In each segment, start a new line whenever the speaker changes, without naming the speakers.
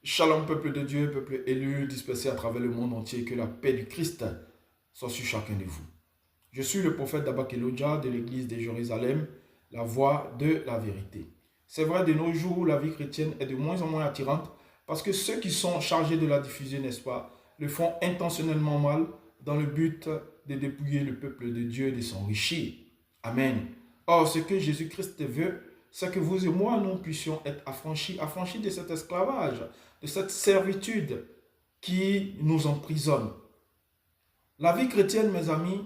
Shalom peuple de Dieu, peuple élu, dispersé à travers le monde entier, que la paix du Christ soit sur chacun de vous. Je suis le prophète Dabak Elodja de l'église de Jérusalem, la voix de la vérité. C'est vrai, de nos jours, la vie chrétienne est de moins en moins attirante parce que ceux qui sont chargés de la diffuser, n'est-ce pas, le font intentionnellement mal dans le but de dépouiller le peuple de Dieu de s'enrichir. Amen. Or, ce que Jésus-Christ veut, c'est que vous et moi, nous puissions être affranchis de cet esclavage, de cette servitude qui nous emprisonne. La vie chrétienne, mes amis,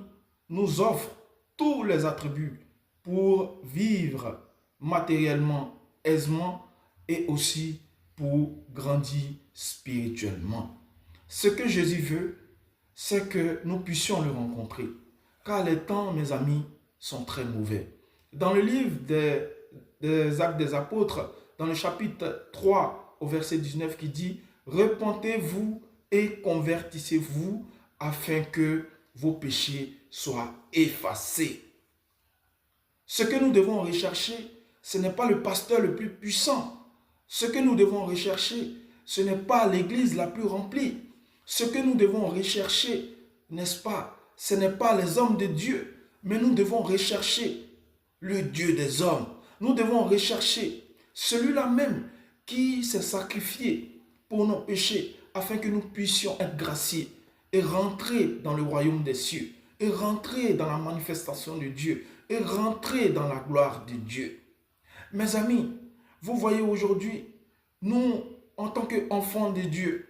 nous offre tous les attributs pour vivre matériellement, aisément et aussi pour grandir spirituellement. Ce que Jésus veut, c'est que nous puissions le rencontrer. Car les temps, mes amis, sont très mauvais. Dans le livre des Actes des Apôtres, dans le chapitre 3 au verset 19 qui dit « Repentez-vous et convertissez-vous afin que vos péchés soient effacés. » Ce que nous devons rechercher, ce n'est pas le pasteur le plus puissant. Ce que nous devons rechercher, ce n'est pas l'église la plus remplie. Ce que nous devons rechercher, n'est-ce pas, ce n'est pas les hommes de Dieu, mais nous devons rechercher le Dieu des hommes. Nous devons rechercher celui-là même qui s'est sacrifié pour nos péchés afin que nous puissions être graciés et rentrer dans le royaume des cieux, et rentrer dans la manifestation de Dieu, et rentrer dans la gloire de Dieu. Mes amis, vous voyez aujourd'hui, nous, en tant qu'enfants de Dieu,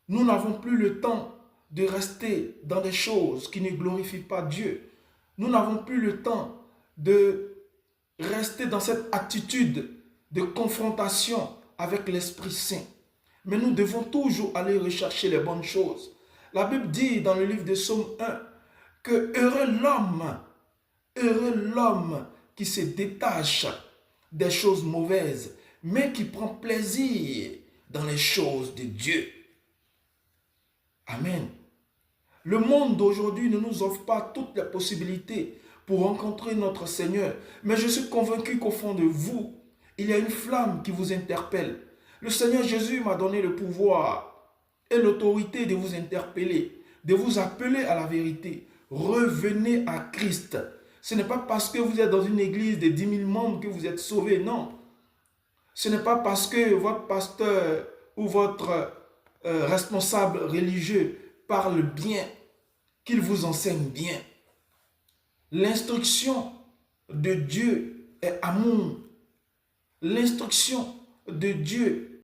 nous n'avons plus le temps de rester dans des choses qui ne glorifient pas Dieu. Nous n'avons plus le temps de rester dans cette attitude de confrontation avec l'Esprit Saint. Mais nous devons toujours aller rechercher les bonnes choses. La Bible dit dans le livre de Psaume 1 que heureux l'homme qui se détache des choses mauvaises, mais qui prend plaisir dans les choses de Dieu. Amen. Le monde d'aujourd'hui ne nous offre pas toutes les possibilités pour rencontrer notre Seigneur. Mais je suis convaincu qu'au fond de vous, il y a une flamme qui vous interpelle. Le Seigneur Jésus m'a donné le pouvoir et l'autorité de vous interpeller, de vous appeler à la vérité. Revenez à Christ. Ce n'est pas parce que vous êtes dans une église de 10 000 membres que vous êtes sauvés, non. Ce n'est pas parce que votre pasteur ou votre responsable religieux parle bien qu'il vous enseigne bien. L'instruction de Dieu est amour. L'instruction de Dieu